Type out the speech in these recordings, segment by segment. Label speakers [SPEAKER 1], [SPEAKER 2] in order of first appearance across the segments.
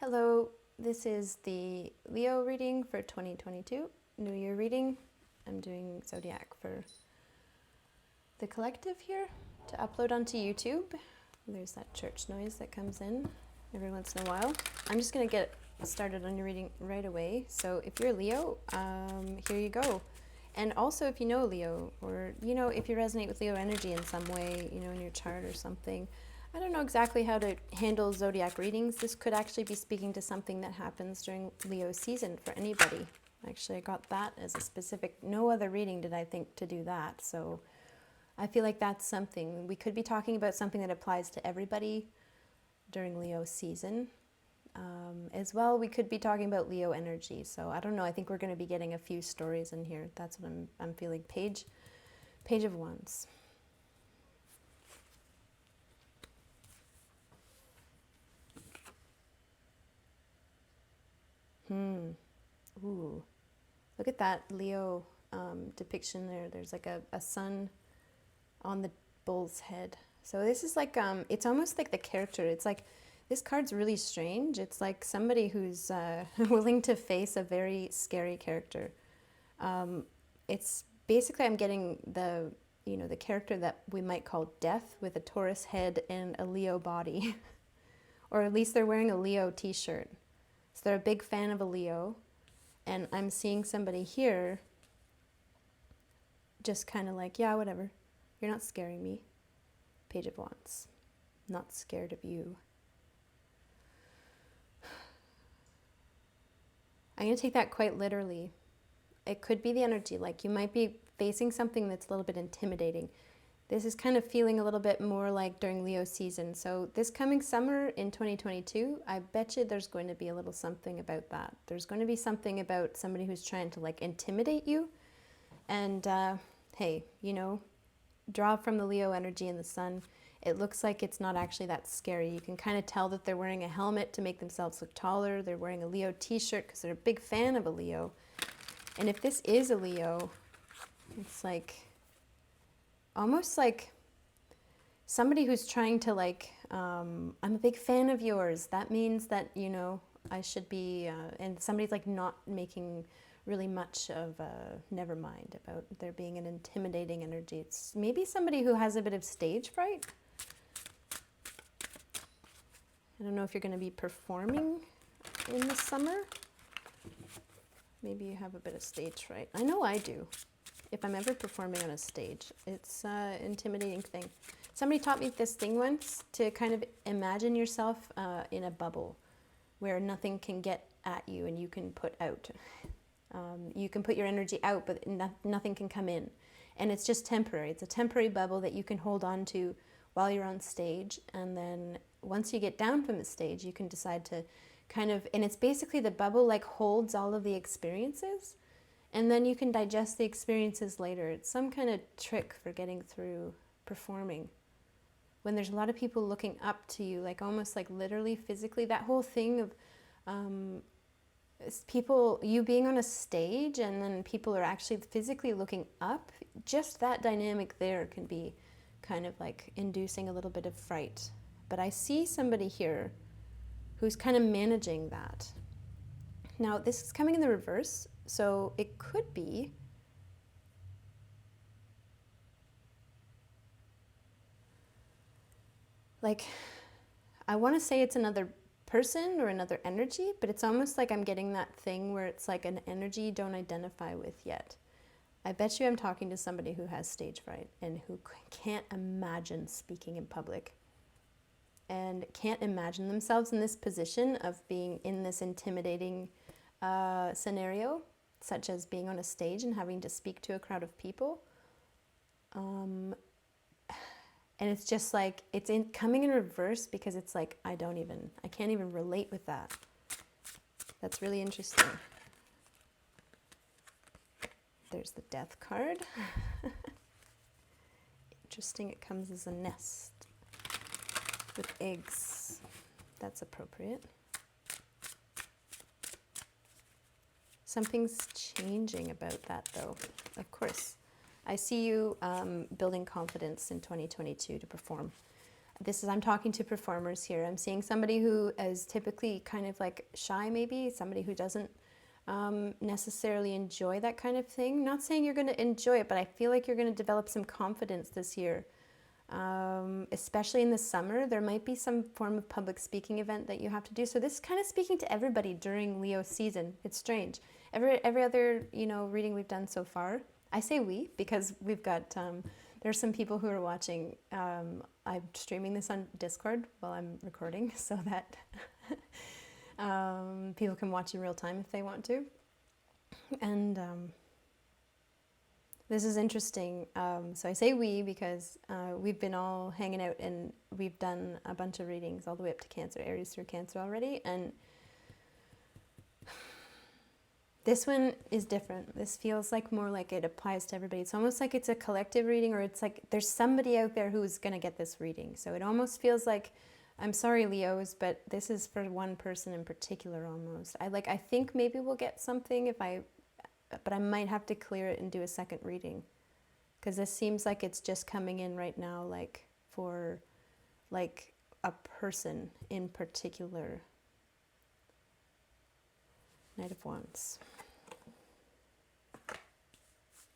[SPEAKER 1] Hello, this is the Leo reading for 2022, New Year reading. I'm doing Zodiac for the collective here to upload onto YouTube. There's that church noise that comes in every once in a while. I'm just going to get started on your reading right away. So if you're Leo, here you go. And also if you know Leo, or if you resonate with Leo energy in some way, in your chart or something. I don't know exactly how to handle zodiac readings. This could actually be speaking to something that happens during Leo season for anybody. Actually, I got that as a specific, no other reading did I think to do that. So I feel like that's something. We could be talking about something that applies to everybody during Leo season. As well, we could be talking about Leo energy. So I don't know. I think we're going to be getting a few stories in here. That's what I'm feeling. Page of Wands. Ooh. Look at that Leo depiction there. There's like a sun on the bull's head. So this is like, it's almost like the character. It's like, this card's really strange. It's like somebody who's willing to face a very scary character. It's basically, I'm getting the character that we might call Death with a Taurus head and a Leo body. Or at least they're wearing a Leo t-shirt. So they're a big fan of a Leo. And I'm seeing somebody here just kind of like, yeah, whatever. You're not scaring me. Page of Wands. Not scared of you. I'm going to take that quite literally. It could be the energy. Like you might be facing something that's a little bit intimidating. This is kind of feeling a little bit more like during Leo season. So this coming summer in 2022, I bet you there's going to be a little something about that. There's going to be something about somebody who's trying to like intimidate you. And hey, draw from the Leo energy in the sun. It looks like it's not actually that scary. You can kind of tell that they're wearing a helmet to make themselves look taller. They're wearing a Leo t-shirt because they're a big fan of a Leo. And if this is a Leo, it's like almost like somebody who's trying to like, I'm a big fan of yours. That means that, I should be, and somebody's like not making really much of a never mind about there being an intimidating energy. It's maybe somebody who has a bit of stage fright. I don't know if you're going to be performing in the summer. Maybe you have a bit of stage fright. I know I do. If I'm ever performing on a stage, it's an intimidating thing. Somebody taught me this thing once, to kind of imagine yourself in a bubble where nothing can get at you and you can put out. You can put your energy out, but nothing can come in. And it's just temporary. It's a temporary bubble that you can hold on to while you're on stage. And then once you get down from the stage, you can decide to kind of, and it's basically the bubble like holds all of the experiences. And then you can digest the experiences later. It's some kind of trick for getting through performing. When there's a lot of people looking up to you, like almost like literally, physically, that whole thing of people, you being on a stage and then people are actually physically looking up, just that dynamic there can be kind of like inducing a little bit of fright. But I see somebody here who's kind of managing that. Now, this is coming in the reverse. So it could be like, I want to say it's another person or another energy, but it's almost like I'm getting that thing where it's like an energy you don't identify with yet. I bet you I'm talking to somebody who has stage fright and who can't imagine speaking in public and can't imagine themselves in this position of being in this intimidating scenario, such as being on a stage and having to speak to a crowd of people. And it's just like, it's coming in reverse because it's like, I can't even relate with that. That's really interesting. There's the Death card. Interesting, it comes as a nest with eggs. That's appropriate. Something's changing about that, though. Of course, I see you building confidence in 2022 to perform. I'm talking to performers here. I'm seeing somebody who is typically kind of like shy, maybe somebody who doesn't necessarily enjoy that kind of thing. Not saying you're going to enjoy it, but I feel like you're going to develop some confidence this year. Especially in the summer, there might be some form of public speaking event that you have to do. So this is kind of speaking to everybody during Leo season. It's strange. Every other, reading we've done so far, I say we because we've got, there's some people who are watching. I'm streaming this on Discord while I'm recording so that people can watch in real time if they want to. And this is interesting. So I say we because we've been all hanging out and we've done a bunch of readings all the way up to Cancer, Aries through Cancer already. And this one is different. This feels like more like it applies to everybody. It's almost like it's a collective reading, or it's like there's somebody out there who's going to get this reading. So it almost feels like, I'm sorry, Leos, but this is for one person in particular almost. I think maybe we'll get something but I might have to clear it and do a second reading. Because this seems like it's just coming in right now, like for like a person in particular. Knight of Wands.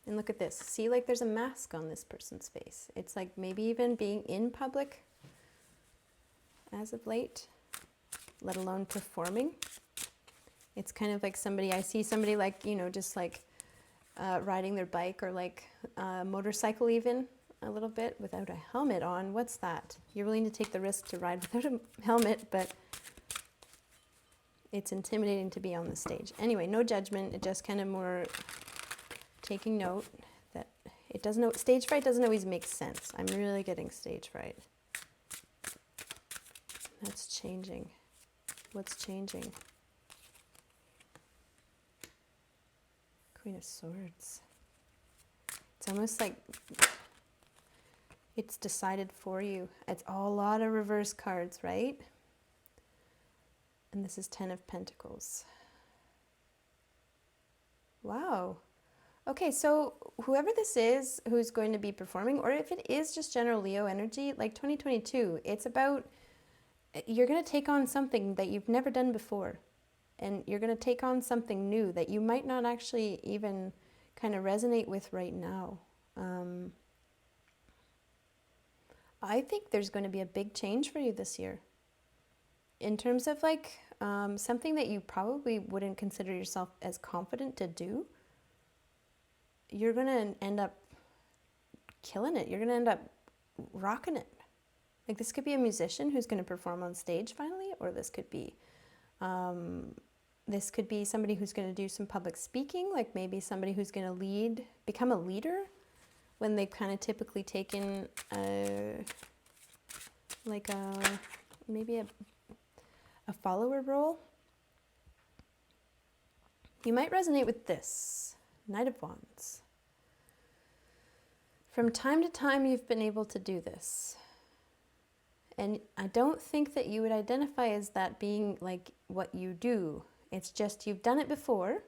[SPEAKER 1] And look at this. See, like there's a mask on this person's face. It's like maybe even being in public as of late, let alone performing. It's kind of like I see somebody like, just like riding their bike or like a motorcycle even a little bit without a helmet on. What's that? You're willing to take the risk to ride without a helmet, but it's intimidating to be on the stage. Anyway, no judgment. It just kind of more taking note that stage fright doesn't always make sense. I'm really getting stage fright. That's changing. What's changing? Queen of Swords. It's almost like it's decided for you. It's a lot of reverse cards, right? And this is 10 of Pentacles. Wow. Okay, so whoever this is who's going to be performing, or if it is just general Leo energy, like 2022, it's about you're going to take on something that you've never done before. And you're going to take on something new that you might not actually even kind of resonate with right now. I think there's going to be a big change for you this year. In terms of like something that you probably wouldn't consider yourself as confident to do, you're going to end up killing it. You're going to end up rocking it. Like this could be a musician who's going to perform on stage finally, or this could be somebody who's going to do some public speaking, like maybe somebody who's going to become a leader when they've kind of typically taken maybe a follower role. You might resonate with this, Knight of Wands. From time to time, you've been able to do this. And I don't think that you would identify as that being like what you do. It's just you've done it before.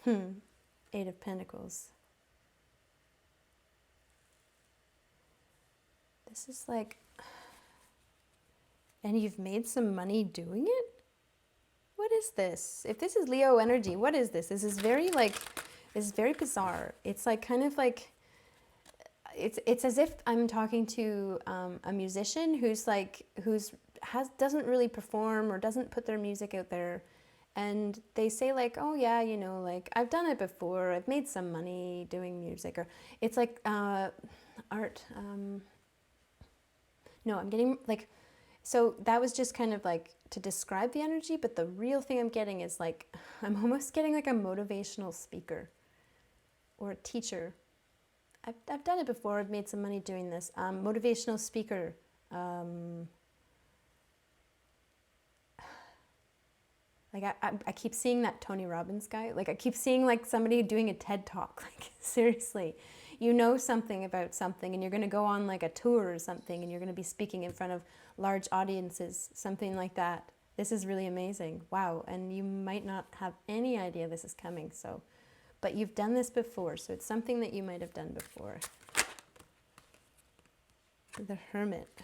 [SPEAKER 1] Eight of Pentacles. This is like, and you've made some money doing it? What is this? If this is Leo energy, what is this? This is very bizarre. It's like kind of like, it's as if I'm talking to a musician doesn't really perform or doesn't put their music out there, and they say like, oh yeah, like I've done it before, I've made some money doing music, or it's like art. No, I'm getting like, so that was just kind of like to describe the energy, but the real thing I'm getting is like, I'm almost getting like a motivational speaker or a teacher. I've done it before, I've made some money doing this. Motivational speaker. Like I keep seeing that Tony Robbins guy. Like I keep seeing like somebody doing a TED Talk. Like seriously, you know something about something and you're going to go on like a tour or something and you're going to be speaking in front of large audiences, something like that. This is really amazing. Wow. And you might not have any idea this is coming. But you've done this before, so it's something that you might have done before. The Hermit.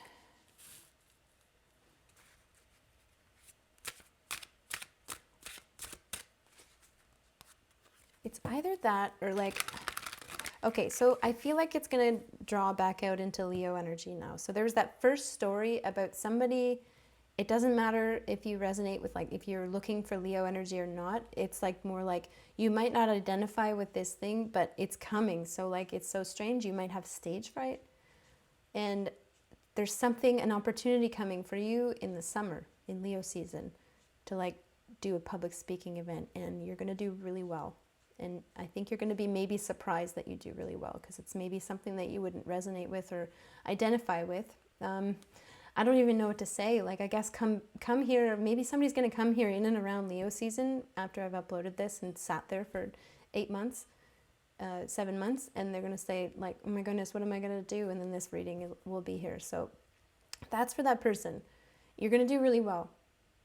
[SPEAKER 1] It's either that or like, okay, so I feel like it's going to draw back out into Leo energy now. So there's that first story about somebody. It doesn't matter if you resonate with, like, if you're looking for Leo energy or not. It's like more like you might not identify with this thing, but it's coming. So like, it's so strange. You might have stage fright. And there's something, an opportunity coming for you in the summer, in Leo season, to like do a public speaking event, and you're going to do really well. And I think you're going to be maybe surprised that you do really well, because it's maybe something that you wouldn't resonate with or identify with. I don't even know what to say. Like, I guess come here. Maybe somebody's going to come here in and around Leo season after I've uploaded this and sat there for 8 months, 7 months, and they're going to say like, oh my goodness, what am I going to do? And then this reading will be here. So that's for that person. You're going to do really well.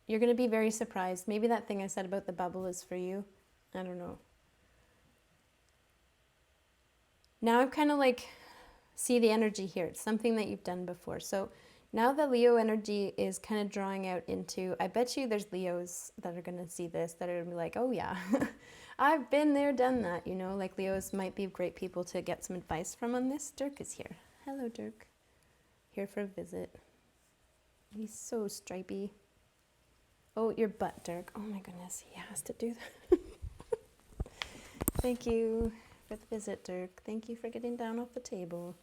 [SPEAKER 1] You're going to be very surprised. Maybe that thing I said about the bubble is for you. I don't know. Now I'm kind of like, see the energy here. It's something that you've done before. So now the Leo energy is kind of drawing out into, I bet you there's Leos that are going to see this, that are going to be like, oh yeah, I've been there, done that. You know, like Leos might be great people to get some advice from on this. Dirk is here. Hello, Dirk. Here for a visit. He's so stripy. Oh, your butt, Dirk. Oh my goodness, he has to do that. Thank you for the visit, Dirk. Thank you for getting down off the table.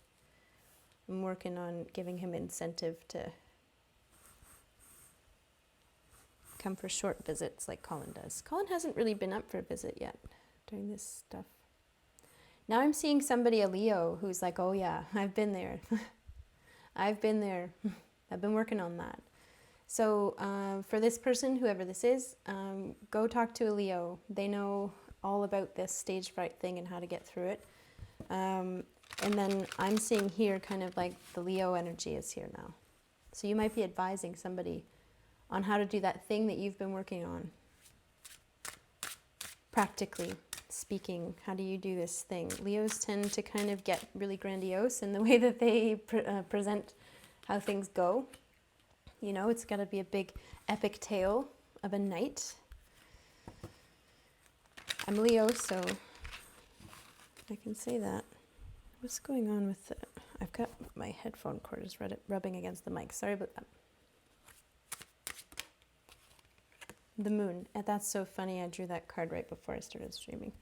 [SPEAKER 1] I'm working on giving him incentive to come for short visits like Colin does. Colin hasn't really been up for a visit yet during this stuff. Now I'm seeing somebody, a Leo, who's like, oh yeah, I've been there. I've been there. I've been working on that. So for this person, whoever this is, go talk to a Leo. They know all about this stage fright thing and how to get through it. And then I'm seeing here kind of like the Leo energy is here now. So you might be advising somebody on how to do that thing that you've been working on. Practically speaking, how do you do this thing? Leos tend to kind of get really grandiose in the way that they present how things go. You know, it's got to be a big epic tale of a night. I'm Leo, so I can say that. What's going on with the... I've got my headphone cord is rubbing against the mic. Sorry about that. The moon. And that's so funny. I drew that card right before I started streaming.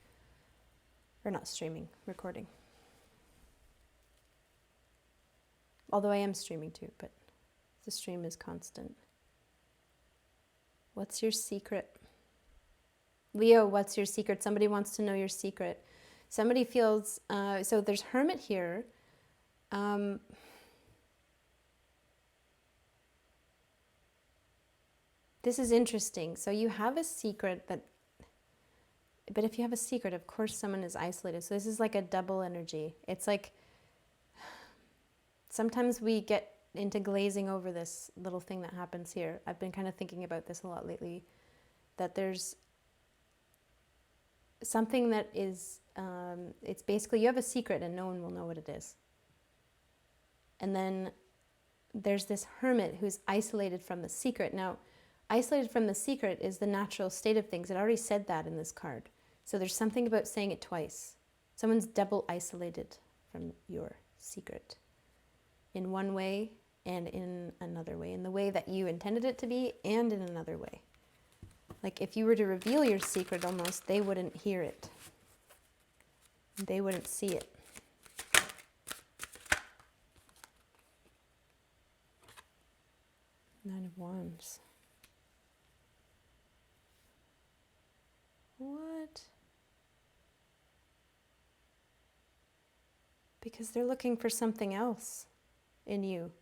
[SPEAKER 1] Or not streaming, recording. Although I am streaming too, but the stream is constant. What's your secret? Leo, what's your secret? Somebody wants to know your secret. Somebody feels, so there's Hermit here. This is interesting. So you have a secret that, but if you have a secret, of course someone is isolated. So this is like a double energy. It's like, sometimes we get into glazing over this little thing that happens here. I've been kind of thinking about this a lot lately, that there's something that is, it's basically you have a secret and no one will know what it is. And then there's this hermit who's isolated from the secret. Now, isolated from the secret is the natural state of things. It already said that in this card. So there's something about saying it twice. Someone's double isolated from your secret. In one way and in another way. In the way that you intended it to be and in another way. Like if you were to reveal your secret almost, they wouldn't hear it. They wouldn't see it. Nine of Wands. What? Because they're looking for something else in you.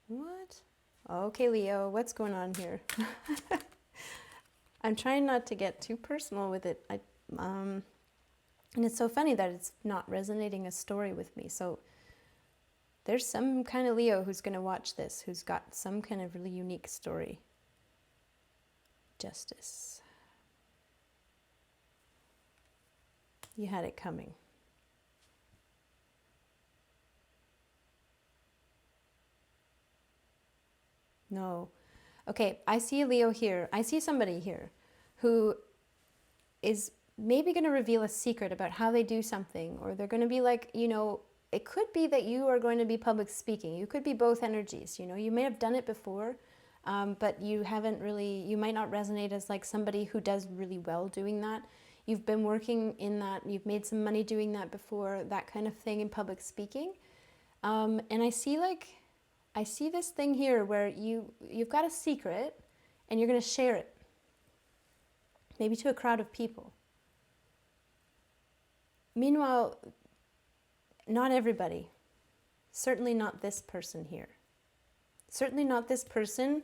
[SPEAKER 1] What? Okay, Leo, what's going on here? I'm trying not to get too personal with it. And it's so funny that it's not resonating a story with me. So there's some kind of Leo who's going to watch this, who's got some kind of really unique story. Justice. You had it coming. No. Okay, I see a Leo here. I see somebody here who is maybe going to reveal a secret about how they do something, or they're going to be like, it could be that you are going to be public speaking. You could be both energies. You may have done it before, but you haven't really, you might not resonate as like somebody who does really well doing that. You've been working in that, you've made some money doing that before, that kind of thing in public speaking. And I see this thing here where you've got a secret and you're going to share it, maybe to a crowd of people. Meanwhile, not everybody, certainly not this person here, certainly not this person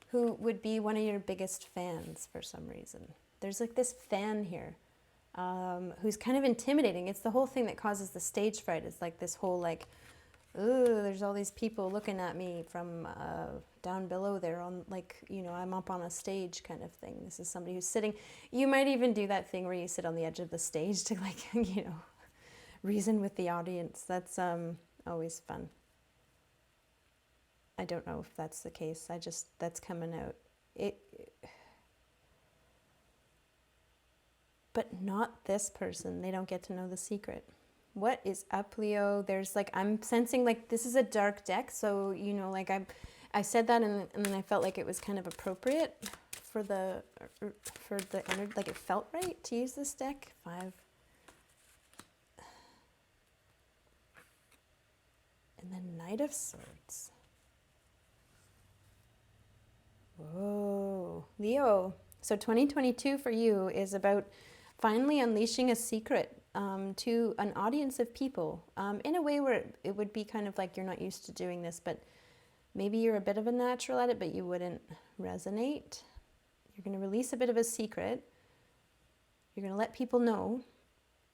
[SPEAKER 1] who would be one of your biggest fans for some reason. There's like this fan here who's kind of intimidating. It's the whole thing that causes the stage fright. It's like this whole like, ooh, there's all these people looking at me from down below there on like, I'm up on a stage kind of thing. This is somebody who's sitting. You might even do that thing where you sit on the edge of the stage to like, reason with the audience. That's always fun. I don't know if that's the case. That's coming out. But not this person. They don't get to know the secret. What is up, Leo? There's like, I'm sensing like this is a dark deck. So, like I said that and then I felt like it was kind of appropriate for the energy. Like it felt right to use this deck. 5. And then Knight of Swords. Whoa, Leo. So 2022 for you is about finally unleashing a secret to an audience of people in a way where it would be kind of like you're not used to doing this, but maybe you're a bit of a natural at it, but you wouldn't resonate. You're going to release a bit of a secret. You're going to let people know,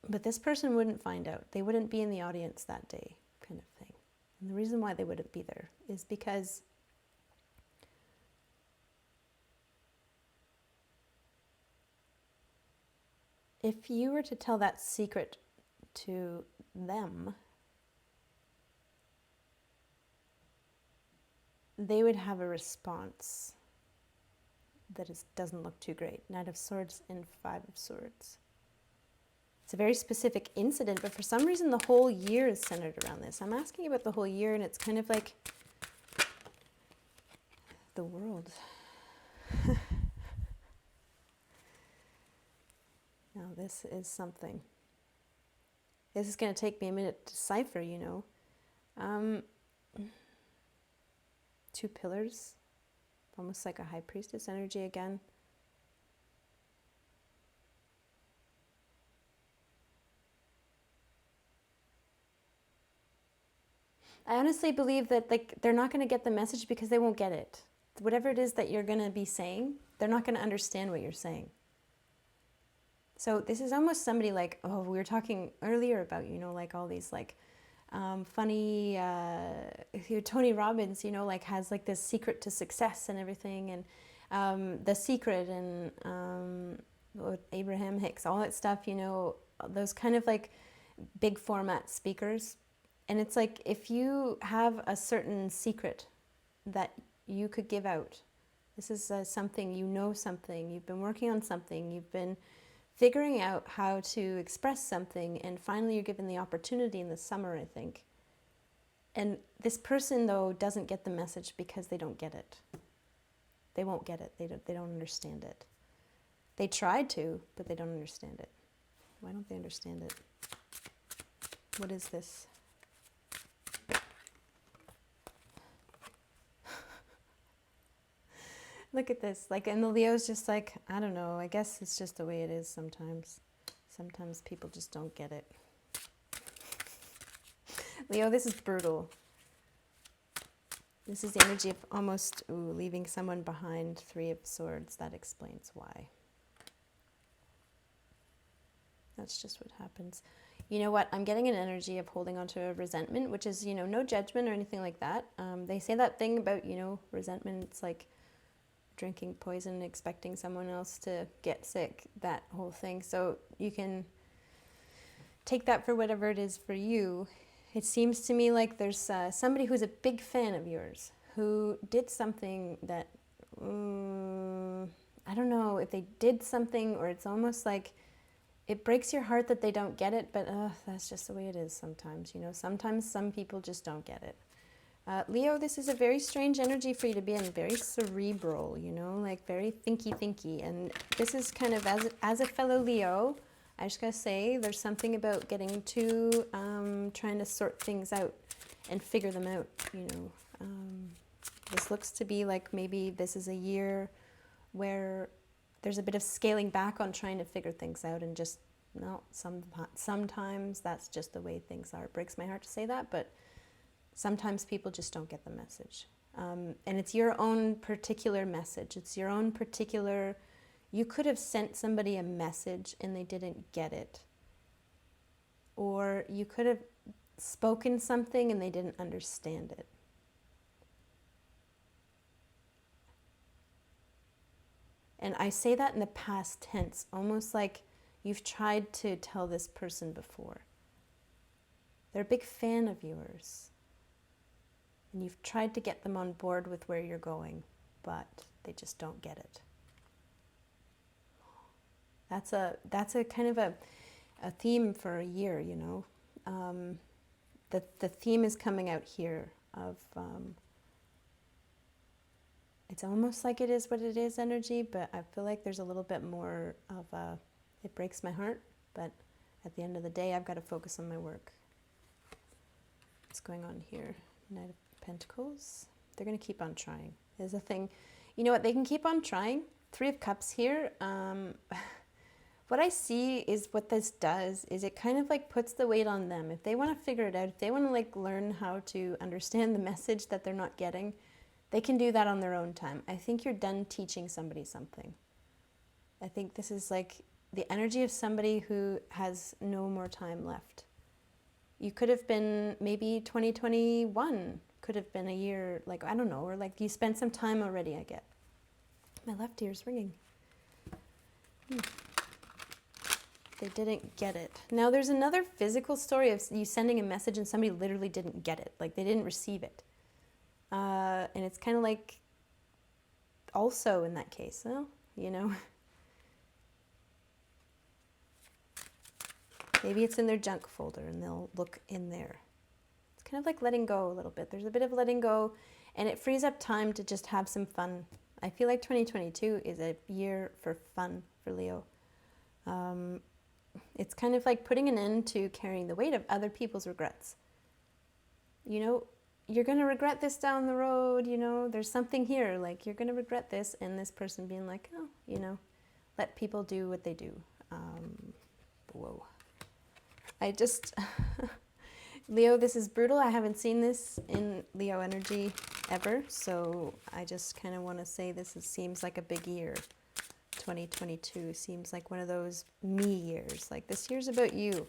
[SPEAKER 1] but this person wouldn't find out. They wouldn't be in the audience that day, kind of thing. And the reason why they wouldn't be there is because if you were to tell that secret to them, they would have a response that doesn't look too great. Knight of Swords and 5 of Swords. It's a very specific incident, but for some reason the whole year is centered around this. I'm asking about the whole year, and it's kind of like the world. Now this is something. This is going to take me a minute to decipher, 2 pillars, almost like a high priestess energy again. I honestly believe that they're not going to get the message because they won't get it. Whatever it is that you're going to be saying, they're not going to understand what you're saying. So this is almost somebody like, we were talking earlier about, like all these like funny, Tony Robbins, has like this secret to success and everything, and The Secret and Abraham Hicks, all that stuff, those kind of like big format speakers. And it's like, if you have a certain secret that you could give out, this is something, something, you've been working on something, you've been figuring out how to express something, and finally you're given the opportunity in the summer, I think. And this person, though, doesn't get the message because they don't get it. They won't get it. They don't understand it. They tried to, but they don't understand it. Why don't they understand it? What is this? Look at this, and the Leo's just like, I don't know, I guess it's just the way it is sometimes. Sometimes people just don't get it. Leo, this is brutal. This is the energy of almost leaving someone behind. 3 of Swords, that explains why. That's just what happens. You know what, I'm getting an energy of holding on to a resentment, which is, no judgment or anything like that. They say that thing about, resentment, it's like drinking poison, expecting someone else to get sick, that whole thing. So you can take that for whatever it is for you. It seems to me like there's somebody who's a big fan of yours who did something that, I don't know if they did something, or it's almost like it breaks your heart that they don't get it, but that's just the way it is sometimes. You know, sometimes some people just don't get it. Leo, this is a very strange energy for you to be in, very cerebral, you know, like very thinky. And this is kind of, as a fellow Leo, I just gotta say, there's something about getting too, trying to sort things out and figure them out, you know. This looks to be like maybe this is a year where there's a bit of scaling back on trying to figure things out, and just, no, sometimes that's just the way things are. It breaks my heart to say that, but sometimes people just don't get the message. And it's your own particular message. It's your own particular, you could have sent somebody a message and they didn't get it. Or you could have spoken something and they didn't understand it. And I say that in the past tense, almost like you've tried to tell this person before. They're a big fan of yours. And you've tried to get them on board with where you're going, but they just don't get it. That's a kind of a theme for a year, you know. The theme is coming out here of, it's almost like it is what it is energy, but I feel like there's a little bit more of a, it breaks my heart, but at the end of the day, I've got to focus on my work. What's going on here? Knight of Pentacles. They're going to keep on trying. There's a thing, you know what, they can keep on trying. Three of Cups here. What I see is what this does is it kind of like puts the weight on them. If they want to figure it out, if they want to like learn how to understand the message that they're not getting, they can do that on their own time. I think you're done teaching somebody something. I think this is like the energy of somebody who has no more time left. You could have been, maybe 2021 could have been a year, like, I don't know, or like you spent some time already, I get. My left ear's ringing. They didn't get it. Now there's another physical story of you sending a message and somebody literally didn't get it, like they didn't receive it. And it's kind of like also in that case, well, you know, maybe it's in their junk folder and they'll look in there. It's kind of like letting go a little bit. There's a bit of letting go, and it frees up time to just have some fun. I feel like 2022 is a year for fun for Leo. It's kind of like putting an end to carrying the weight of other people's regrets. You know, you're going to regret this down the road, you know, there's something here, like you're going to regret this, and this person being like, oh, you know, let people do what they do. Whoa. I just, Leo, this is brutal. I haven't seen this in Leo energy ever, so I just kind of want to say seems like a big year. 2022 seems like one of those me years. Like this year's about you.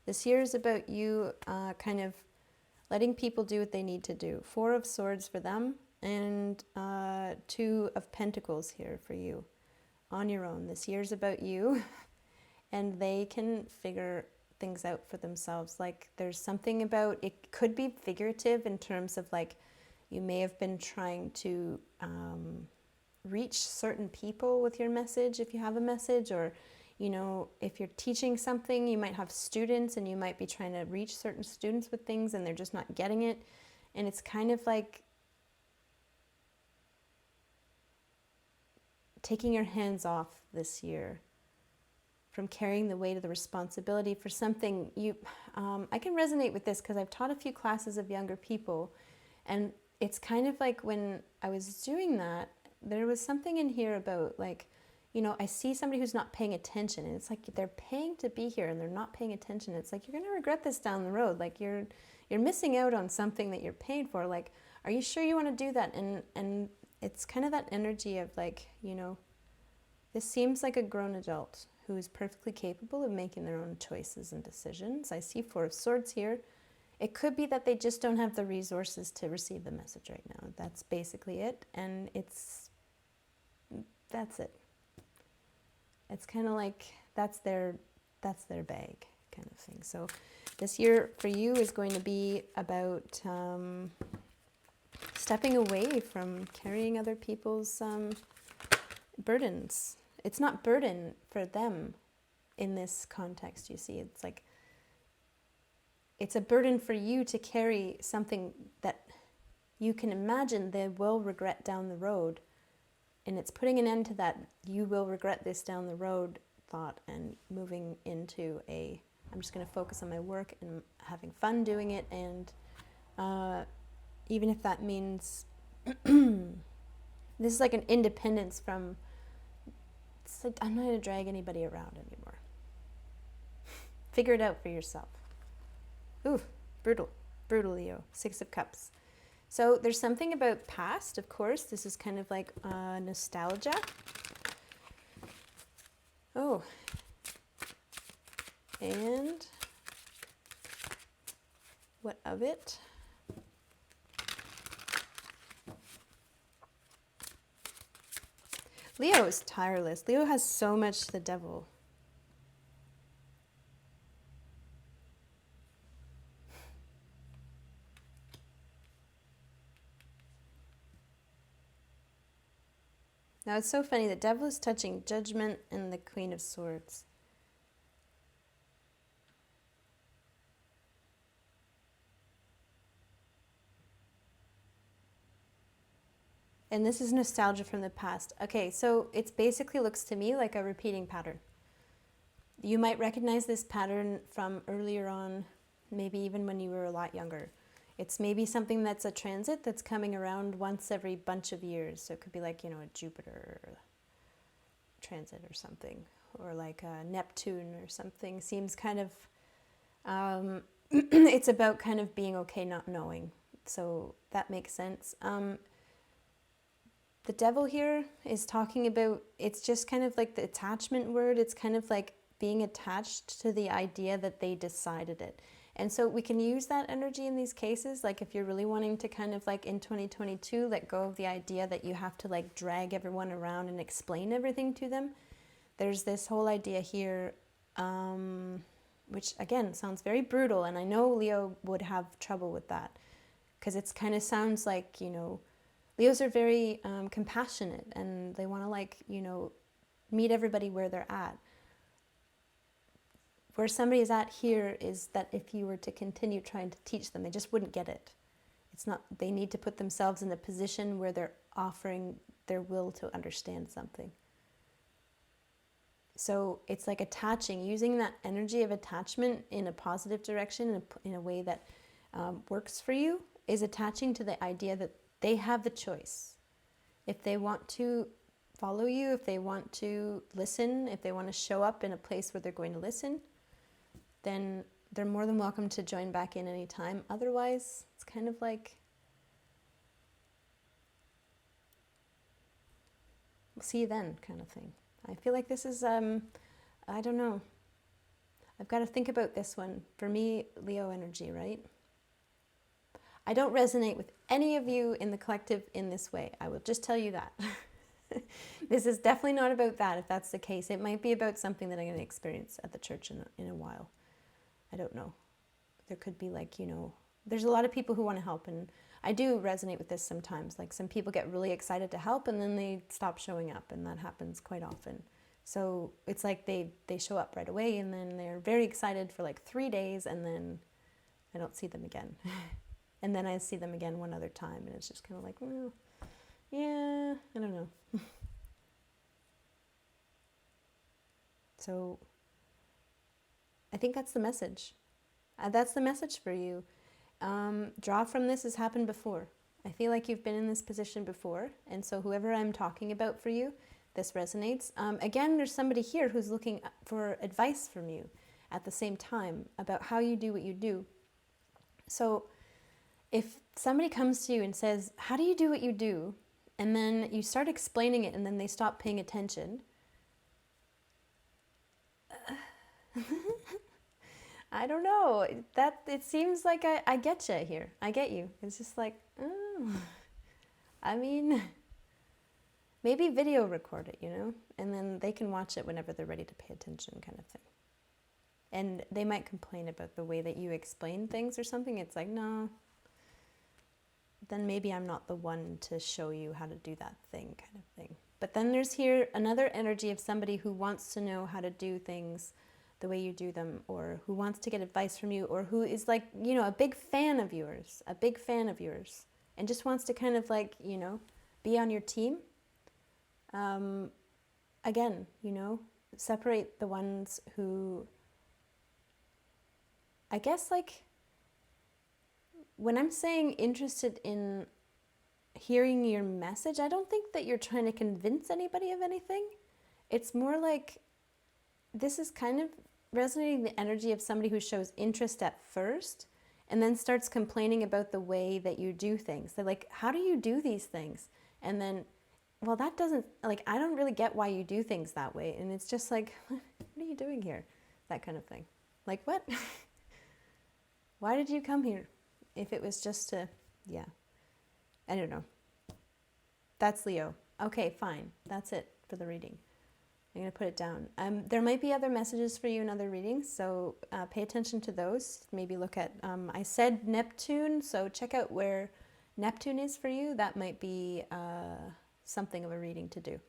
[SPEAKER 1] This year is about you kind of letting people do what they need to do. 4 of Swords for them, and 2 of Pentacles here for you. On your own. This year's about you, and they can figure things out for themselves. Like there's something about, it could be figurative in terms of like, you may have been trying to reach certain people with your message if you have a message, or you know, if you're teaching something, you might have students and you might be trying to reach certain students with things and they're just not getting it. And it's kind of like taking your hands off this year from carrying the weight of the responsibility for something you, I can resonate with this because I've taught a few classes of younger people, and it's kind of like when I was doing that, there was something in here about like, you know, I see somebody who's not paying attention, and it's like they're paying to be here and they're not paying attention. It's like, you're going to regret this down the road. Like you're missing out on something that you're paid for. Like, are you sure you want to do that? And it's kind of that energy of like, you know, this seems like a grown adult who is perfectly capable of making their own choices and decisions. I see 4 of Swords here. It could be that they just don't have the resources to receive the message right now. That's basically it. And that's it. It's kind of like that's their bag, kind of thing. So this year for you is going to be about stepping away from carrying other people's burdens. It's not burden for them in this context, you see. It's like, it's a burden for you to carry something that you can imagine they will regret down the road. And it's putting an end to that you will regret this down the road thought and moving into a, I'm just going to focus on my work and having fun doing it. And even if that means, this is like an independence from, it's like, I'm not going to drag anybody around anymore. Figure it out for yourself. Ooh, brutal, Leo, 6 of Cups. So there's something about past, of course. This is kind of like nostalgia. Oh, and what of it? Leo is tireless. Leo has so much the devil. Now it's so funny, the devil is touching Judgment and the Queen of Swords. And this is nostalgia from the past. Okay, so it basically looks to me like a repeating pattern. You might recognize this pattern from earlier on, maybe even when you were a lot younger. It's maybe something that's a transit that's coming around once every bunch of years. So it could be like, you know, a Jupiter transit or something, or like a Neptune or something. Seems kind of, it's about kind of being okay not knowing. So that makes sense. The devil here is talking about, it's just kind of like the attachment word. It's kind of like being attached to the idea that they decided it. And so we can use that energy in these cases, like if you're really wanting to kind of like in 2022, let go of the idea that you have to like drag everyone around and explain everything to them. There's this whole idea here, which again sounds very brutal. And I know Leo would have trouble with that because it's kind of sounds like, you know, Leos are very compassionate and they want to like, you know, meet everybody where they're at. Where somebody is at here is that if you were to continue trying to teach them, they just wouldn't get it. It's not, they need to put themselves in a position where they're offering their will to understand something. So it's like attaching, using that energy of attachment in a positive direction, in a way that works for you, is attaching to the idea that they have the choice. If they want to follow you, if they want to listen, if they want to show up in a place where they're going to listen, then they're more than welcome to join back in any time. Otherwise, it's kind of like, we'll see you then kind of thing. I feel like this is, I don't know. I've got to think about this one. For me, Leo energy, right? I don't resonate with any of you in the collective in this way. I will just tell you that. This is definitely not about that, if that's the case. It might be about something that I'm going to experience at the church in a while. I don't know. There could be like, you know, there's a lot of people who want to help, and I do resonate with this sometimes. Like some people get really excited to help and then they stop showing up, and that happens quite often. So it's like they show up right away and then they're very excited for like 3 days and then I don't see them again. And then I see them again one other time and it's just kind of like, well, yeah, I don't know. So I think that's the message. That's the message for you. Draw from this has happened before. I feel like you've been in this position before. And so whoever I'm talking about for you, this resonates. Again, there's somebody here who's looking for advice from you at the same time about how you do what you do. So if somebody comes to you and says, how do you do what you do? And then you start explaining it and then they stop paying attention. I don't know. It seems like I get you here. I get you. It's just like, oh. I mean, maybe video record it, you know? And then they can watch it whenever they're ready to pay attention kind of thing. And they might complain about the way that you explain things or something. It's like, no, then maybe I'm not the one to show you how to do that thing, kind of thing. But then there's here another energy of somebody who wants to know how to do things the way you do them, or who wants to get advice from you, or who is like, you know, a big fan of yours, and just wants to kind of like, you know, be on your team. Again, you know, separate the ones who, I guess, like, when I'm saying interested in hearing your message, I don't think that you're trying to convince anybody of anything. It's more like, this is kind of resonating the energy of somebody who shows interest at first and then starts complaining about the way that you do things. They're like, how do you do these things? And then, well, that doesn't, like, I don't really get why you do things that way. And it's just like, what are you doing here? That kind of thing. Like, what? Why did you come here? If it was just to, yeah, I don't know. That's Leo. Okay, fine. That's it for the reading. I'm going to put it down. There might be other messages for you in other readings, so pay attention to those. Maybe look at, I said Neptune, so check out where Neptune is for you. That might be something of a reading to do.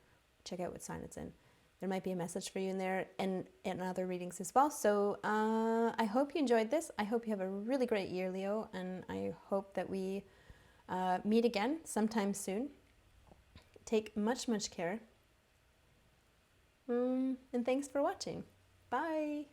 [SPEAKER 1] Check out what sign it's in. There might be a message for you in there and in other readings as well. So I hope you enjoyed this. I hope you have a really great year, Leo, and I hope that we meet again sometime soon. Take much, much care. And thanks for watching. Bye.